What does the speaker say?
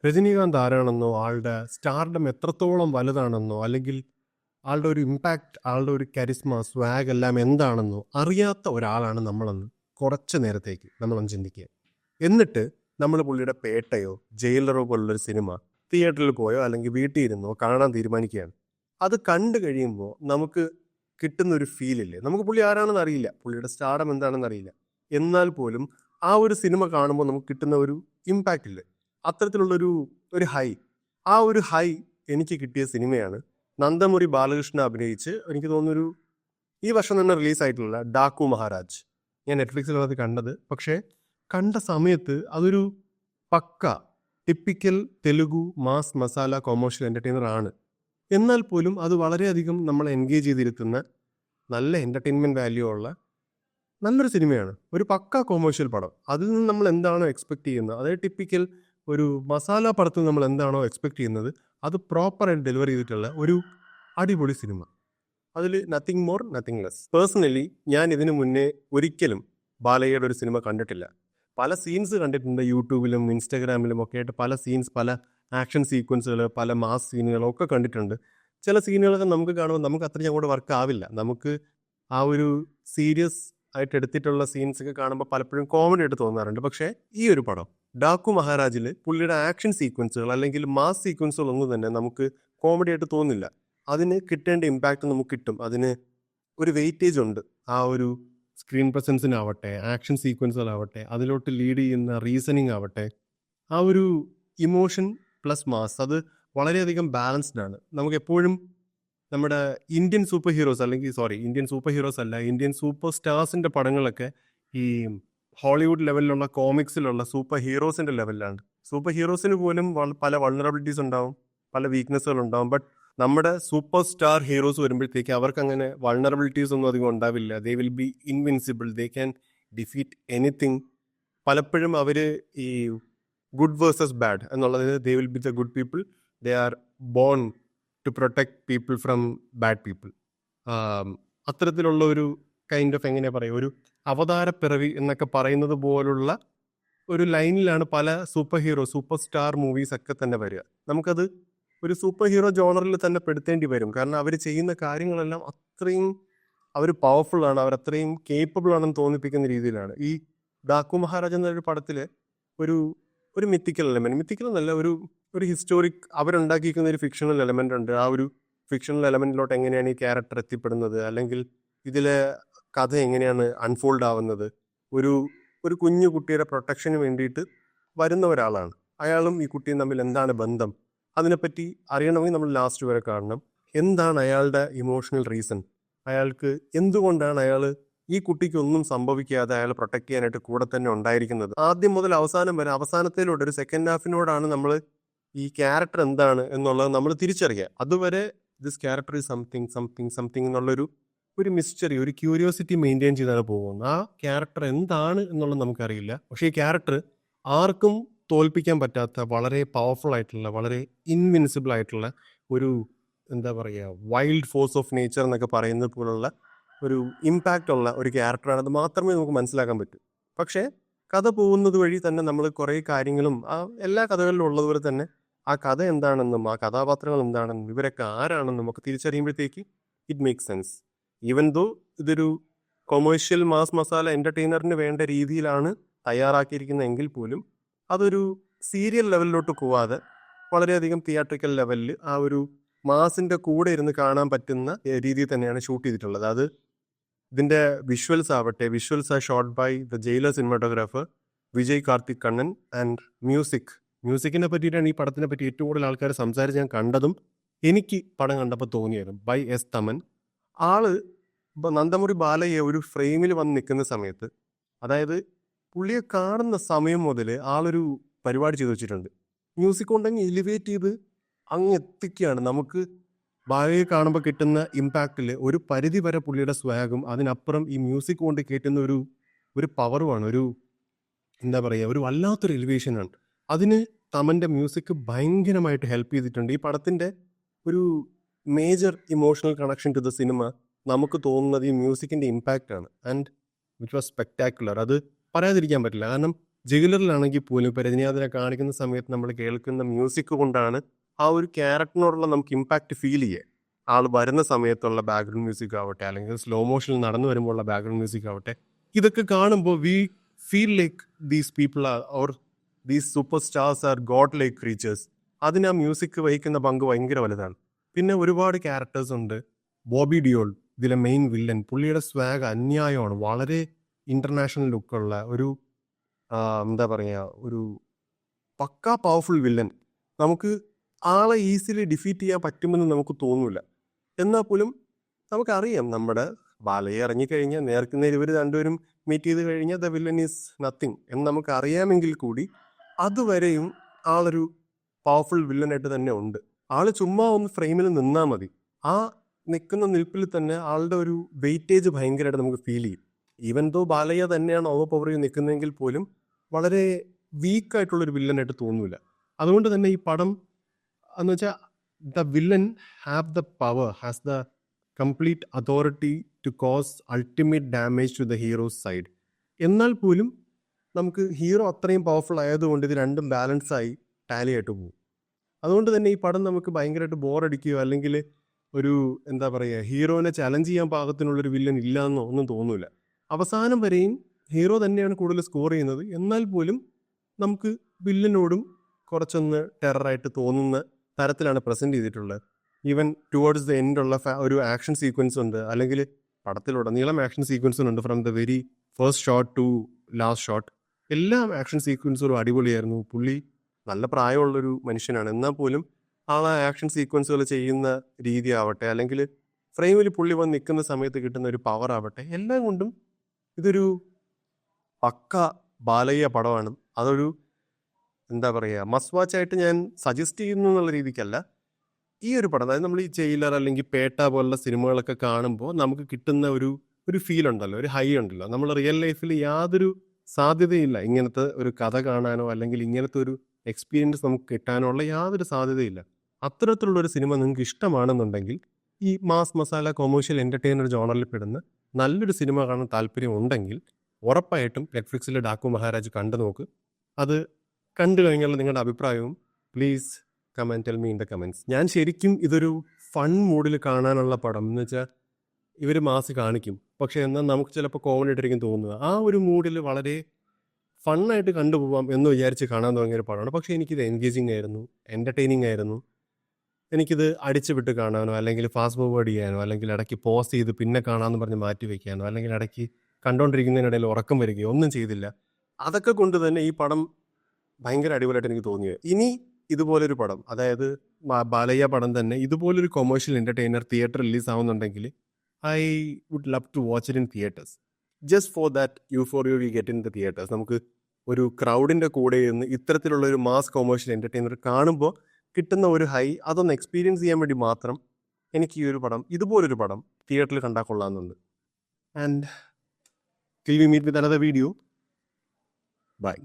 രജനീകാന്ത് ആരാണെന്നോ, ആളുടെ സ്റ്റാർഡം എത്രത്തോളം വലുതാണെന്നോ, അല്ലെങ്കിൽ ആളുടെ ഒരു ഇമ്പാക്റ്റ്, ആളുടെ ഒരു കരിസ്മ, സ്വാഗ് എല്ലാം എന്താണെന്നോ അറിയാത്ത ഒരാളാണ് നമ്മളെന്ന് കുറച്ച് നേരത്തേക്ക് നമ്മളൊന്ന് ചിന്തിക്കുക. എന്നിട്ട് നമ്മൾ പുള്ളിയുടെ പേട്ടയോ ജയിലറോ പോലുള്ളൊരു സിനിമ തിയേറ്ററിൽ പോയോ അല്ലെങ്കിൽ വീട്ടിൽ ഇരുന്നോ കാണാൻ തീരുമാനിക്കുകയാണ്. അത് കണ്ടു കഴിയുമ്പോൾ നമുക്ക് കിട്ടുന്ന ഒരു ഫീലില്ലേ, നമുക്ക് പുള്ളി ആരാണെന്ന് അറിയില്ല, പുള്ളിയുടെ സ്റ്റാർഡം എന്താണെന്ന് അറിയില്ല, എന്നാൽ പോലും ആ ഒരു സിനിമ കാണുമ്പോൾ നമുക്ക് കിട്ടുന്ന ഒരു ഇമ്പാക്റ്റ് ഇല്ലേ, അത്തരത്തിലുള്ളൊരു ഒരു ഹൈ. ആ ഒരു ഹൈ എനിക്ക് കിട്ടിയ സിനിമയാണ് നന്ദമുരി ബാലകൃഷ്ണ അഭിനയിച്ച് എനിക്ക് തോന്നുന്നൊരു ഈ വർഷം തന്നെ റിലീസായിട്ടുള്ള ഡാക്കു മഹാരാജ്. ഞാൻ നെറ്റ്ഫ്ലിക്സിലാണ് അത് കണ്ടത്. പക്ഷേ കണ്ട സമയത്ത് അതൊരു pakka typical Telugu mass masala commercial entertainer ആണ്. എന്നാൽ പോലും അത് വളരെയധികം നമ്മളെ എൻഗേജ് ചെയ്തിരുത്തുന്ന നല്ല എൻ്റർടൈൻമെൻറ്റ് വാല്യൂ ഉള്ള നല്ലൊരു സിനിമയാണ്. ഒരു പക്ക കൊമേഴ്ഷ്യൽ പടം. അതിൽ നിന്ന് നമ്മൾ എന്താണോ എക്സ്പെക്ട് ചെയ്യുന്നത്, അതായത് ടിപ്പിക്കൽ ഒരു മസാല പടത്തിൽ നമ്മൾ എന്താണോ എക്സ്പെക്ട് ചെയ്യുന്നത് അത് പ്രോപ്പറായിട്ട് ഡെലിവർ ചെയ്തിട്ടുള്ള ഒരു അടിപൊളി സിനിമ. അതിൽ nothing more nothing less. Personally ഞാൻ ഇതിനു മുന്നേ ഒരിക്കലും ബാലയ്യയുടെ ഒരു സിനിമ കണ്ടിട്ടില്ല. പല സീൻസ് കണ്ടിട്ടുണ്ട്, യൂട്യൂബിലും ഇൻസ്റ്റാഗ്രാമിലും ഒക്കെ ആയിട്ട് പല സീൻസ്, പല ആക്ഷൻ സീക്വൻസുകൾ, പല മാസ് സീനുകളൊക്കെ കണ്ടിട്ടുണ്ട്. ചില സീനുകളൊക്കെ നമുക്ക് കാണുമ്പോൾ നമുക്ക് അത്രയും അങ്ങോട്ട് വർക്ക് ആവില്ല. നമുക്ക് ആ ഒരു സീരിയസ് ആയിട്ട് എടുത്തിട്ടുള്ള സീൻസ് ഒക്കെ കാണുമ്പോൾ പലപ്പോഴും കോമഡി ആയിട്ട് തോന്നാറുണ്ട്. പക്ഷേ ഈ ഒരു പടം ഡാക്കു മഹാരാജിൽ പുള്ളിയുടെ ആക്ഷൻ സീക്വൻസുകൾ അല്ലെങ്കിൽ മാസ് സീക്വൻസുകൾ ഒന്നും തന്നെ നമുക്ക് കോമഡി ആയിട്ട് തോന്നില്ല. അതിന് കിട്ടേണ്ട ഇമ്പാക്റ്റ് നമുക്ക് കിട്ടും. അതിന് ഒരു വെയിറ്റേജ് ഉണ്ട്. ആ ഒരു സ്ക്രീൻ പ്രസൻസിനാവട്ടെ, ആക്ഷൻ സീക്വൻസുകളാവട്ടെ, അതിലോട്ട് ലീഡ് ചെയ്യുന്ന റീസണിങ് ആവട്ടെ, ആ ഒരു ഇമോഷൻ പ്ലസ് മാസ് അത് വളരെയധികം ബാലൻസ്ഡ് ആണ്. നമുക്ക് എപ്പോഴും നമ്മുടെ Indian super heroes Indian super heroes അല്ല, ഇന്ത്യൻ സൂപ്പർ സ്റ്റാർസിൻ്റെ പടങ്ങളൊക്കെ ഈ ഹോളിവുഡ് ലെവലിലുള്ള കോമിക്സിലുള്ള സൂപ്പർ ഹീറോസിൻ്റെ ലെവലിലാണ്. സൂപ്പർ ഹീറോസിന് പോലും പല വൾണറബിലിറ്റീസ് ഉണ്ടാവും, പല വീക്ക്നെസ്സുകൾ ഉണ്ടാവും. ബട്ട് നമ്മുടെ സൂപ്പർ സ്റ്റാർ ഹീറോസ് വരുമ്പോഴത്തേക്ക് അവർക്ക് അങ്ങനെ വൾണറബിലിറ്റീസ് ഒന്നും അധികം ഉണ്ടാവില്ല. They will be invincible, they can defeat anything. പലപ്പോഴും അവർ ഈ ഗുഡ് വേഴ്സസ് ബാഡ് എന്നുള്ളത്, they will be the good people, they are born to protect people from bad people. അത്തരത്തിലുള്ള ഒരു കൈൻഡ് ഓഫ്, എങ്ങനെയാ പറയുക, ഒരു അവതാരപ്പിറവി എന്നൊക്കെ പറയുന്നത് പോലുള്ള ഒരു ലൈനിലാണ് പല സൂപ്പർ സ്റ്റാർ മൂവീസ് ഒക്കെ തന്നെ വരിക. നമുക്കത് ഒരു സൂപ്പർ ഹീറോ ജോണറിൽ തന്നെ പെടുത്തേണ്ടി വരും. കാരണം അവർ ചെയ്യുന്ന കാര്യങ്ങളെല്ലാം അത്രയും അവർ പവർഫുൾ ആണ്, അവർ അത്രയും കേപ്പബിൾ ആണെന്ന് തോന്നിപ്പിക്കുന്ന രീതിയിലാണ്. ഈ ഡാക്കു മഹാരാജ് എന്നൊരു പടത്തിൽ ഒരു ഒരു മിത്തിക്കൽ എന്നല്ല, ഒരു ഹിസ്റ്റോറിക് അവരുണ്ടാക്കിയിരിക്കുന്ന ഒരു ഫിക്ഷണൽ എലമെൻ്റ് ഉണ്ട്. ആ ഒരു ഫിക്ഷണൽ എലമെൻറ്റിലോട്ട് എങ്ങനെയാണ് ഈ ക്യാരക്ടർ എത്തിപ്പെടുന്നത്, അല്ലെങ്കിൽ ഇതിലെ കഥ എങ്ങനെയാണ് അൺഫോൾഡ് ആവുന്നത്. ഒരു കുഞ്ഞു കുട്ടിയുടെ പ്രൊട്ടക്ഷന് വേണ്ടിയിട്ട് വരുന്ന ഒരാളാണ്. അയാളും ഈ കുട്ടിയും തമ്മിൽ എന്താണ് ബന്ധം, അതിനെപ്പറ്റി അറിയണമെങ്കിൽ നമ്മൾ ലാസ്റ്റ് വരെ കാണണം. എന്താണ് അയാളുടെ ഇമോഷണൽ റീസൺ, അയാൾക്ക് എന്തുകൊണ്ടാണ് അയാൾ ഈ കുട്ടിക്ക് ഒന്നും സംഭവിക്കാതെ അയാൾ പ്രൊട്ടക്ട് ചെയ്യാനായിട്ട് കൂടെ തന്നെ ഉണ്ടായിരിക്കുന്നത്. ആദ്യം മുതൽ അവസാനം വരെ, അവസാനത്തിലൂടെ ഒരു സെക്കൻഡ് ഹാഫിനോടാണ് നമ്മൾ ഈ ക്യാരക്ടർ എന്താണ് എന്നുള്ളത് നമ്മൾ തിരിച്ചറിയുക. അതുവരെ ദിസ് ക്യാരക്ടർ ഈസ് സംതിങ് എന്നുള്ളൊരു മിസ്റ്ററി, ഒരു ക്യൂരിയോസിറ്റി മെയിൻറ്റെയിൻ ചെയ്താണ് പോകുന്നത്. ആ ക്യാരക്ടർ എന്താണ് എന്നുള്ളത് നമുക്കറിയില്ല. പക്ഷേ ഈ ക്യാരക്ടർ ആർക്കും തോൽപ്പിക്കാൻ പറ്റാത്ത, വളരെ പവർഫുൾ ആയിട്ടുള്ള, വളരെ ഇൻവിൻസിബിൾ ആയിട്ടുള്ള ഒരു, എന്താ പറയുക, വൈൽഡ് ഫോഴ്സ് ഓഫ് നേച്ചർ എന്നൊക്കെ പറയുന്നത് പോലുള്ള ഒരു ഇമ്പാക്റ്റ് ഉള്ള ഒരു ക്യാരക്ടറാണ്. അത് മാത്രമേ നമുക്ക് മനസ്സിലാക്കാൻ പറ്റൂ. പക്ഷേ കഥ പോകുന്നത് വഴി തന്നെ നമ്മൾ കുറേ കാര്യങ്ങളും ആ എല്ലാ കഥകളിലും ഉള്ളതുപോലെ തന്നെ ആ കഥ എന്താണെന്നും ആ കഥാപാത്രങ്ങൾ എന്താണെന്നും ഇവരൊക്കെ ആരാണെന്നും ഒക്കെ തിരിച്ചറിയുമ്പോഴത്തേക്ക് it make sense. Even though ഇതൊരു കൊമേഴ്ഷ്യൽ മാസ് മസാല എൻ്റർടൈനറിന് വേണ്ട രീതിയിലാണ് തയ്യാറാക്കിയിരിക്കുന്നതെങ്കിൽ പോലും അതൊരു സീരിയൽ ലെവലിലോട്ട് പോവാതെ വളരെയധികം തിയേറ്ററിക്കൽ ലെവലിൽ ആ ഒരു മാസിൻ്റെ കൂടെ ഇരുന്ന് കാണാൻ പറ്റുന്ന രീതിയിൽ തന്നെയാണ് ഷൂട്ട് ചെയ്തിട്ടുള്ളത്. അത് ഇതിൻ്റെ വിഷ്വൽസ് ആവട്ടെ, visuals are shot by the Jailer cinematographer Vijay Karthik Kannan. And മ്യൂസിക്കിനെ പറ്റിയിട്ടാണ് ഈ പടത്തിനെ പറ്റി ഏറ്റവും കൂടുതൽ ആൾക്കാർ സംസാരിച്ച് ഞാൻ കണ്ടതും എനിക്ക് പടം കണ്ടപ്പോൾ തോന്നിയായിരുന്നു. By S Thaman. ആള് ഇപ്പം നന്ദമുരി ബാലയ്യ ഒരു ഫ്രെയിമിൽ വന്ന് നിൽക്കുന്ന സമയത്ത്, അതായത് പുള്ളിയെ കാണുന്ന സമയം മുതൽ ആളൊരു പരിപാടി ചെയ്തു വെച്ചിട്ടുണ്ട്. മ്യൂസിക് കൊണ്ടങ്ങ് എലിവേറ്റ് ചെയ്ത് അങ്ങ് എത്തിക്കുകയാണ്. നമുക്ക് ബാലയെ കാണുമ്പോൾ കിട്ടുന്ന ഇമ്പാക്റ്റിൽ ഒരു പരിധി വരെ പുള്ളിയുടെ സ്വാഗും, അതിനപ്പുറം ഈ മ്യൂസിക് കൊണ്ട് കയറ്റുന്ന ഒരു പവറുമാണ്, എന്താ പറയുക, ഒരു വല്ലാത്തൊരു എലിവേഷനാണ്. അതിന് തമൻ്റെ മ്യൂസിക് ഭയങ്കരമായിട്ട് ഹെൽപ്പ് ചെയ്തിട്ടുണ്ട്. ഈ പടത്തിൻ്റെ ഒരു major emotional connection to the cinema നമുക്ക് തോന്നുന്നത് ഈ മ്യൂസിക്കിൻ്റെ ഇമ്പാക്റ്റ് ആണ്. And which was spectacular. അത് പറയാതിരിക്കാൻ പറ്റില്ല. കാരണം ജയിലറിലാണെങ്കിൽ പോലും ഇപ്പോൾ രജനീകാന്തിനെ കാണിക്കുന്ന സമയത്ത് നമ്മൾ കേൾക്കുന്ന മ്യൂസിക് കൊണ്ടാണ് ആ ഒരു ക്യാരക്ടറിനോടുള്ള നമുക്ക് ഇമ്പാക്റ്റ് ഫീൽ ചെയ്യുക. ആൾ വരുന്ന സമയത്തുള്ള ബാക്ക്ഗ്രൗണ്ട് മ്യൂസിക് ആവട്ടെ, അല്ലെങ്കിൽ സ്ലോ മോഷനിൽ നടന്നു വരുമ്പോൾ ഉള്ള ബാക്ക്ഗ്രൗണ്ട് മ്യൂസിക് ആവട്ടെ, ഇതൊക്കെ കാണുമ്പോൾ we feel like these people are or these super stars R God like creatures. അതിന് ആ മ്യൂസിക് വഹിക്കുന്ന പങ്ക് ഭയങ്കര വലുതാണ്. പിന്നെ ഒരുപാട് ക്യാരക്ടേഴ്സ് ഉണ്ട്. ബോബി ഡിയോൾ ഇതിലെ മെയിൻ വില്ലൻ, പുള്ളിയുടെ സ്വാഗ് അന്യായമാണ്. വളരെ ഇന്റർനാഷണൽ ലുക്കുള്ള ഒരു എന്താ പറയുക, ഒരു പക്കാ പവർഫുൾ വില്ലൻ. നമുക്ക് ആളെ ഈസിലി ഡിഫീറ്റ് ചെയ്യാൻ പറ്റുമെന്ന് നമുക്ക് തോന്നൂല. എന്നാൽ പോലും നമുക്കറിയാം നമ്മുടെ ബാലയെ ഇറങ്ങിക്കഴിഞ്ഞാൽ നേർക്കുന്നേർ ഇവർ രണ്ടുപേരും മീറ്റ് ചെയ്ത് കഴിഞ്ഞാൽ ദ വില്ലൻ ഈസ് നത്തിങ് എന്ന് നമുക്ക് അറിയാമെങ്കിൽ കൂടി അതുവരെയും ആളൊരു പവർഫുൾ വില്ലനായിട്ട് തന്നെ ഉണ്ട്. ആള് ചുമ്മാ ഒന്ന് ഫ്രെയിമിൽ നിന്നാൽ മതി, ആ നിൽക്കുന്ന നിൽപ്പിൽ തന്നെ ആളുടെ ഒരു വെയിറ്റേജ് ഭയങ്കരമായിട്ട് നമുക്ക് ഫീൽ ചെയ്യും. ഈവൻ ദോ ബാലയ്യ തന്നെയാണ് ഓവർ പവർ ചെയ്ത് നിൽക്കുന്നതെങ്കിൽ പോലും വളരെ വീക്കായിട്ടുള്ളൊരു വില്ലനായിട്ട് തോന്നൂല. അതുകൊണ്ട് തന്നെ ഈ പടം എന്ന് വെച്ചാൽ the villain have the power, has the complete authority to cause ultimate damage to the heroes side. എന്നാൽ പോലും നമുക്ക് ഹീറോ അത്രയും പവർഫുൾ ആയതുകൊണ്ട് ഇത് രണ്ടും ബാലൻസായി ടാലി ആയിട്ട് പോകും. അതുകൊണ്ട് തന്നെ ഈ പടം നമുക്ക് ഭയങ്കരമായിട്ട് ബോറടിക്കുകയോ അല്ലെങ്കിൽ ഒരു എന്താ പറയുക ഹീറോനെ ചലഞ്ച് ചെയ്യാൻ പാകത്തിനുള്ളൊരു വില്ലൻ ഇല്ലയെന്നോ ഒന്നും തോന്നൂല. അവസാനം വരെയും ഹീറോ തന്നെയാണ് കൂടുതൽ സ്കോർ ചെയ്യുന്നത്. എന്നാൽ പോലും നമുക്ക് വില്ലനോടും കുറച്ചൊന്ന് ടെററായിട്ട് തോന്നുന്ന തരത്തിലാണ് പ്രസൻറ്റ് ചെയ്തിട്ടുള്ളത്. ഈവൻ ടുവേർഡ്സ് ദ എൻഡ് ഉള്ള ഒരു ആക്ഷൻ സീക്വൻസ് ഉണ്ട്, അല്ലെങ്കിൽ പടത്തിലുടനീളം ആക്ഷൻ സീക്വൻസുണ്ട്. From the very first shot to last shot എല്ലാ ആക്ഷൻ സീക്വൻസുകളും അടിപൊളിയായിരുന്നു. പുള്ളി നല്ല പ്രായമുള്ളൊരു മനുഷ്യനാണ്. എന്നാൽ പോലും ആ ആക്ഷൻ സീക്വൻസുകൾ ചെയ്യുന്ന രീതി ആവട്ടെ, അല്ലെങ്കിൽ ഫ്രെയിമിൽ പുള്ളി വന്ന് നിൽക്കുന്ന സമയത്ത് കിട്ടുന്ന ഒരു പവർ ആവട്ടെ, എല്ലാം കൊണ്ടും ഇതൊരു പക്ക ബാലയ്യ പടമാണ്. അതൊരു എന്താ പറയുക മസ്റ്റ് വാച്ച് ആയിട്ട് ഞാൻ സജസ്റ്റ് ചെയ്യുന്നു എന്നുള്ള രീതിക്കല്ല. ഈ ഒരു പടം, അതായത് നമ്മൾ ഈ ജയിലർ അല്ലെങ്കിൽ പേട്ട പോലുള്ള സിനിമകളൊക്കെ കാണുമ്പോൾ നമുക്ക് കിട്ടുന്ന ഒരു ഫീൽ ഉണ്ടല്ലോ, ഒരു ഹൈ ഉണ്ടല്ലോ, നമ്മൾ റിയൽ ലൈഫിൽ യാതൊരു സാധ്യതയില്ല ഇങ്ങനത്തെ ഒരു കഥ കാണാനോ അല്ലെങ്കിൽ ഇങ്ങനത്തെ ഒരു എക്സ്പീരിയൻസ് നമുക്ക് കിട്ടാനോ ഉള്ള യാതൊരു സാധ്യതയില്ല. അത്തരത്തിലുള്ള ഒരു സിനിമ നിങ്ങൾക്ക് ഇഷ്ടമാണെന്നുണ്ടെങ്കിൽ, ഈ മാസ് മസാല കൊമേഴ്ഷ്യൽ എൻ്റർടൈനർ ജോണറിൽ പെടുന്ന നല്ലൊരു സിനിമ കാണാൻ താല്പര്യം ഉണ്ടെങ്കിൽ ഉറപ്പായിട്ടും നെറ്റ്ഫ്ലിക്സിൽ ഡാക്കു മഹാരാജ് കണ്ടു നോക്ക്. അത് കണ്ടു കഴിഞ്ഞാൽ നിങ്ങളുടെ അഭിപ്രായവും please comment tell me in the comments. ഞാൻ ശരിക്കും ഇതൊരു ഫൺ മൂഡിൽ കാണാനുള്ള പടം എന്ന് വെച്ചാൽ ഇവർ മാസ് കാണിക്കും, പക്ഷേ എന്നാൽ നമുക്ക് ചിലപ്പോൾ കോമഡി ആയിട്ടായിരിക്കും തോന്നുക. ആ ഒരു മൂഡിൽ വളരെ ഫണ്ണായിട്ട് കണ്ടുപോകാം എന്ന് വിചാരിച്ച് കാണാൻ തുടങ്ങിയൊരു പടമാണ്. പക്ഷേ എനിക്കിത് എൻഗേജിങ് ആയിരുന്നു, എൻ്റർടൈനിങ് ആയിരുന്നു. എനിക്കിത് അടിച്ചു വിട്ട് കാണാനോ അല്ലെങ്കിൽ ഫാസ്റ്റ് ഫോർവേഡ് ചെയ്യാനോ അല്ലെങ്കിൽ ഇടയ്ക്ക് പോസ് ചെയ്ത് പിന്നെ കാണാമെന്ന് പറഞ്ഞ് മാറ്റി വയ്ക്കാനോ അല്ലെങ്കിൽ ഇടയ്ക്ക് കണ്ടുകൊണ്ടിരിക്കുന്നതിനിടയിൽ ഉറക്കം വരികയോ ഒന്നും ചെയ്തില്ല. അതൊക്കെ കൊണ്ട് തന്നെ ഈ പടം ഭയങ്കര അടിപൊളിയായിട്ട് എനിക്ക് തോന്നിയത്. ഇനി ഇതുപോലൊരു പടം, അതായത് ബാലയ്യ പടം തന്നെ ഇതുപോലൊരു കൊമേഴ്ഷ്യൽ എൻ്റർടൈനർ തിയേറ്റർ റിലീസ് ആവുന്നുണ്ടെങ്കിൽ I would love to watch it in theatres. Just for that euphoria we get in the theatres. നമുക്ക് ഒരു ക്രൗഡിൻ്റെ കൂടെ ഇരുന്ന് ഇത്തരത്തിലുള്ള ഒരു മാസ് കൊമേഴ്ഷ്യൽ എൻ്റർടൈനർ കാണുമ്പോൾ കിട്ടുന്ന ഒരു ഹൈ അതൊന്ന് എക്സ്പീരിയൻസ് ചെയ്യാൻ വേണ്ടി മാത്രം എനിക്ക് ഈ ഒരു പടം, ഇതുപോലൊരു പടം തിയേറ്ററിൽ കണ്ടാൽ കൊള്ളാമെന്നുണ്ട്. And till we meet with another video, bye.